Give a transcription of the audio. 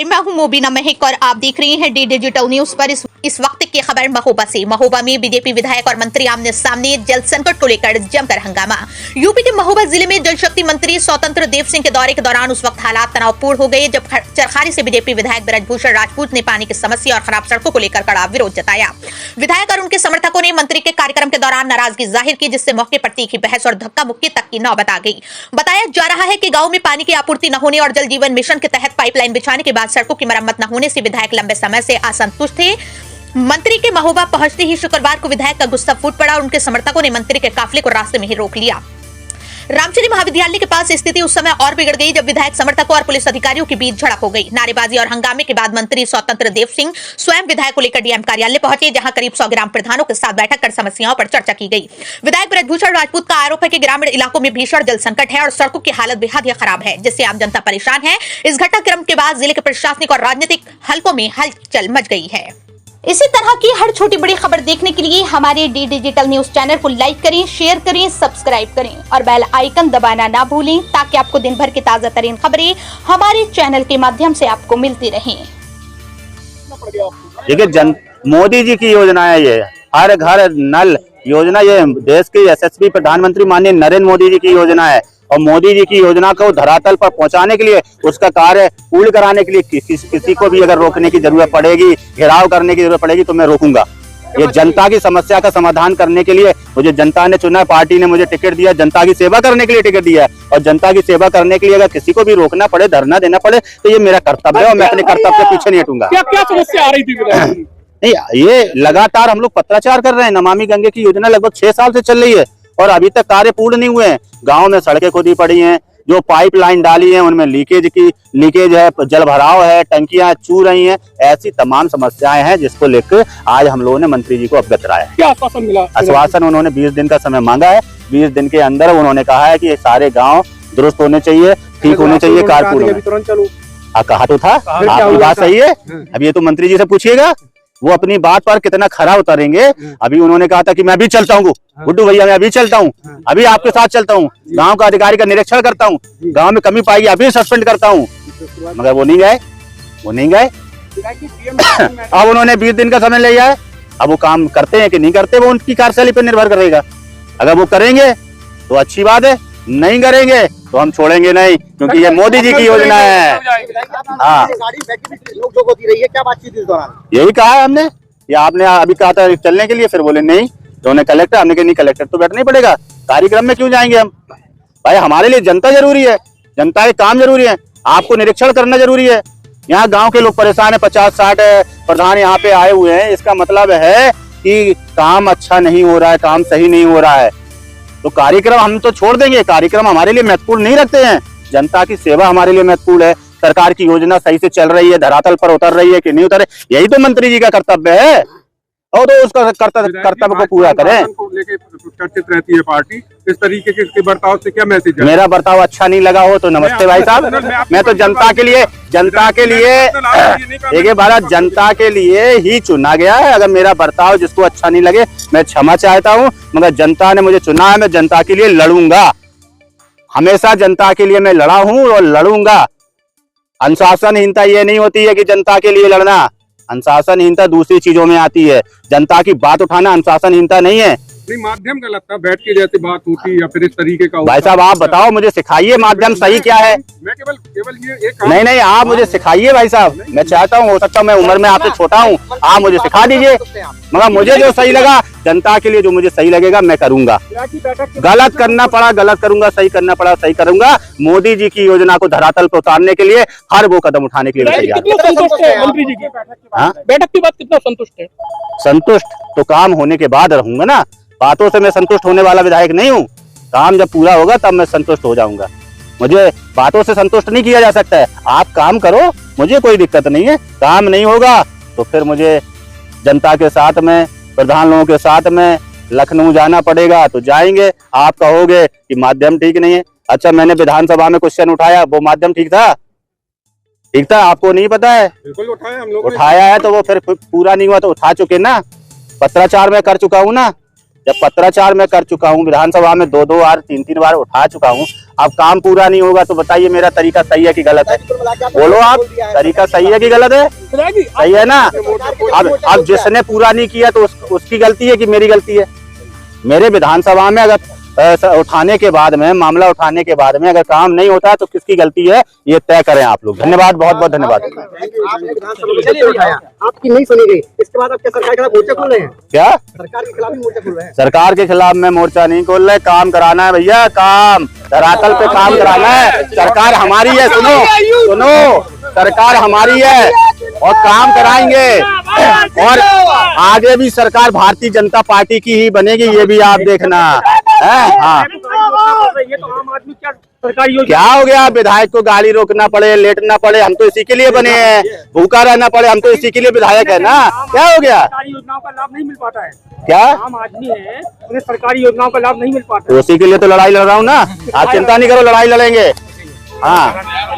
हाय, मैं हूं मुबीना महक और आप देख रहे हैं डी डिजिटल न्यूज पर। इस वक्त की खबर महोबा से। महोबा में बीजेपी विधायक और मंत्री आमने सामने जल संकट को लेकर जमकर हंगामा। यूपी के महोबा जिले में जल शक्ति मंत्री स्वतंत्र देव सिंह के दौरे के दौरान उस वक्त हालात तनावपूर्ण हो गए जब चरखारी से बीजेपी विधायक ब्रजभूषण राजपूत ने पानी की समस्या और खराब सड़कों को लेकर कड़ा विरोध जताया। विधायक और उनके समर्थकों ने मंत्री के कार्यक्रम के दौरान नाराजगी जाहिर की, जिससे मौके पर तीखी बहस और धक्का मुक्की तक की नौबत आ गई। बताया जा रहा है कि गांव में पानी की आपूर्ति न होने और जल जीवन मिशन के तहत पाइपलाइन बिछाने के बाद सड़कों की मरम्मत न होने से विधायक लंबे समय से असंतुष्ट थे। मंत्री के महोबा पहुंचते ही शुक्रवार को विधायक का गुस्सा फूट पड़ा और उनके समर्थकों ने मंत्री के काफिले को रास्ते में ही रोक लिया। रामचरी महाविद्यालय के पास स्थिति उस समय और बिगड़ गई जब विधायक समर्थकों और पुलिस अधिकारियों के बीच झड़प हो गई। नारेबाजी और हंगामे के बाद मंत्री स्वतंत्र देव सिंह स्वयं विधायक को लेकर डीएम कार्यालय पहुंचे, जहां करीब 100 ग्राम प्रधानों के साथ बैठक कर समस्याओं पर चर्चा की गई। विधायक ब्रजभूषण राजपूत का आरोप है कि ग्रामीण इलाकों में भीषण जल संकट है और सड़कों की हालत बेहद ही खराब है, जिससे आम जनता परेशान है। इस घटनाक्रम के बाद जिले के प्रशासनिक और राजनीतिक हलकों में हलचल मच गई है। इसी तरह की हर छोटी बड़ी खबर देखने के लिए हमारे डी डिजिटल न्यूज चैनल को लाइक करें, शेयर करें, सब्सक्राइब करें और बेल आइकन दबाना ना भूलें, ताकि आपको दिन भर की ताजा तरीन खबरें हमारे चैनल के माध्यम से आपको मिलती रहें। देखिए, मोदी जी की योजना है ये, हर घर नल योजना। ये देश के यशस्वी प्रधानमंत्री माननीय नरेंद्र मोदी जी की योजना है और मोदी जी की योजना को धरातल पर पहुंचाने के लिए, उसका कार्य पूर्ण कराने के लिए किसी को भी अगर रोकने की जरूरत पड़ेगी, घेराव करने की जरूरत पड़ेगी तो मैं रोकूंगा। ये जनता की समस्या का समाधान करने के लिए मुझे जनता ने चुना, पार्टी ने मुझे टिकट दिया, जनता की सेवा करने के लिए टिकट दिया है और जनता की सेवा करने के लिए अगर किसी को भी रोकना पड़े, धरना देना पड़े तो ये मेरा कर्तव्य है और मैं अपने कर्तव्य के पीछे नहीं हटूंगा। क्या समस्या आ रही थी? नहीं, ये लगातार हम लोग पत्राचार कर रहे हैं। नमामि गंगे की योजना लगभग 6 साल से चल रही है और अभी तक कार्य पूर्ण नहीं हुए हैं। गांव में सड़कें खोदी पड़ी हैं, जो पाइपलाइन डाली है उनमें लीकेज है, जल भराव है, टंकियां चू रही हैं। ऐसी तमाम समस्याएं हैं जिसको लेकर आज हम लोगों ने मंत्री जी को अवगत कराया। क्या आश्वासन मिला? आश्वासन उन्होंने 20 दिन का समय मांगा है। 20 दिन के अंदर उन्होंने कहा है कि ये सारे गाँव दुरुस्त होने चाहिए, ठीक होने चाहिए, कार्य पूर्ण। कहा तो था, आपकी बात सही है। अब ये तो मंत्री जी से पूछिएगा, वो अपनी बात पर कितना खरा उतारेंगे। अभी उन्होंने कहा था कि मैं भी चलता हूँ गुड्डू भैया, मैं अभी चलता हूँ, अभी आपके साथ चलता हूँ, गांव का अधिकारी का निरीक्षण करता हूँ, गांव में कमी पाएगी अभी सस्पेंड करता हूँ, मगर वो नहीं गए। अब उन्होंने 20 दिन का समय लिया है। अब वो काम करते हैं कि नहीं करते, वो उनकी कार्यशैली पर निर्भर करेगा। अगर वो करेंगे तो अच्छी बात है, नहीं करेंगे तो हम छोड़ेंगे नहीं, क्योंकि ये मोदी जी की योजना है। हाँ, क्या बातचीत इस दौरान यही कहा है हमने। ये आपने अभी कहा था चलने के लिए, फिर बोले नहीं, तो उन्हें कलेक्टर, हमने कहा नहीं कलेक्टर तो बैठना ही पड़ेगा, कार्यक्रम में क्यों जाएंगे हम? भाई हमारे लिए जनता जरूरी है, जनता के काम जरूरी है, आपको निरीक्षण करना जरूरी है। यहाँ गांव के लोग परेशान है, 50-60 प्रधान यहाँ पे आए हुए हैं। इसका मतलब है कि काम अच्छा नहीं हो रहा है, काम सही नहीं हो रहा है, तो कार्यक्रम हम तो छोड़ देंगे। कार्यक्रम हमारे लिए महत्वपूर्ण नहीं रखते हैं, जनता की सेवा हमारे लिए महत्वपूर्ण है। सरकार की योजना सही से चल रही है, धरातल पर उतर रही है कि नहीं उतर, यही तो मंत्री जी का कर्तव्य है और तो उसका कर्तव्य को पूरा करें। चर्चित रहती है पार्टी, इस तरीके के बर्ताव से क्या मैसेज है? मेरा बर्ताव अच्छा नहीं लगा हो तो नमस्ते भाई साहब, मैं तो जनता के लिए देखिए भारत जनता के लिए ही चुना गया है। अगर मेरा बर्ताव जिसको अच्छा नहीं लगे, मैं क्षमा चाहता हूँ, मगर जनता ने मुझे चुना है, मैं जनता के लिए लड़ूंगा। हमेशा जनता के लिए मैं लड़ा हूँ और लड़ूंगा। अनुशासनहीनता ये नहीं होती है कि जनता के लिए लड़ना, अनुशासनहीनता दूसरी चीजों में आती है। जनता की बात उठाना अनुशासनहीनता नहीं है। नहीं, माध्यम गलत था, बैठ के जैसे बात होती या फिर इस तरीके का। भाई साहब आप बताओ, मुझे सिखाइए माध्यम सही क्या है। मैं केवल ये एक नहीं, आप मुझे सिखाइए भाई साहब। मैं चाहता हूँ, हो सकता है मैं उम्र में आपसे छोटा हूँ, आप मुझे सिखा दीजिए, मगर मुझे जो सही लगा, जनता के लिए जो मुझे सही लगेगा मैं करूंगा। गलत करना पड़ा गलत करूंगा, सही करना पड़ा सही करूंगा। मोदी जी की योजना को धरातल पर उतारने के लिए हर वो कदम उठाने के लिए तैयार है। मंत्री जी की बैठक की बात कितना संतुष्ट है? संतुष्ट तो काम होने के बाद रहूंगा ना, बातों से मैं संतुष्ट होने वाला विधायक नहीं हूँ। काम जब पूरा होगा तब मैं संतुष्ट हो जाऊंगा। मुझे बातों से संतुष्ट नहीं किया जा सकता है। आप काम करो, मुझे कोई दिक्कत नहीं है। काम नहीं होगा तो फिर मुझे जनता के साथ में, प्रधान लोगों के साथ में लखनऊ जाना पड़ेगा, तो जाएंगे। आप कहोगे कि माध्यम ठीक नहीं है। अच्छा, मैंने विधानसभा में क्वेश्चन उठाया, वो माध्यम ठीक था? ठीक था, आपको नहीं पता है? बिल्कुल उठाया, हम लोग उठाया है तो वो फिर पूरा नहीं हुआ तो उठा चुके ना, पत्राचार में कर चुका हूँ ना। जब पत्राचार मैं कर चुका हूँ विधानसभा में 2-2 बार 3-3 बार उठा चुका हूँ, अब काम पूरा नहीं होगा तो बताइए मेरा तरीका सही है कि गलत है? बोलो आप, तरीका सही है कि गलत है? सही है ना? अब जिसने पूरा नहीं किया तो उसकी गलती है कि मेरी गलती है? मेरे विधानसभा में अगर उठाने के बाद में मामला उठाने के बाद में अगर काम नहीं होता है तो किसकी गलती है ये तय करें आप लोग। धन्यवाद, बहुत बहुत धन्यवाद। आपकी नहीं सुनी गई, इसके बाद आप क्या सरकार के खिलाफ मोर्चा खोल रहे हैं? क्या सरकार के खिलाफ ही मोर्चा खोल रहे हैं? सरकार के खिलाफ मैं मोर्चा नहीं खोल रहे, काम कराना है भैया, काम धरातल पे काम कराना है। सरकार हमारी है, सुनो सुनो, सरकार हमारी है और काम कराएंगे, और आगे भी सरकार भारतीय जनता पार्टी की ही बनेगी, ये भी आप देखना है। हाँ, ये तो आम आदमी क्या सरकारी योजना क्या हो गया? विधायक को गाड़ी रोकना पड़े, लेटना पड़े, हम तो इसी के लिए बने हैं, भूखा रहना पड़े, हम तो इसी के लिए विधायक है ना। क्या हो गया? सरकारी योजनाओं का लाभ नहीं मिल पाता है। क्या आम आदमी है, उन्हें सरकारी योजनाओं का लाभ नहीं मिल पाता है। उसी के लिए तो लड़ाई लड़ रहा हूँ ना। आप चिंता नहीं करो, लड़ाई लड़ेंगे। हाँ।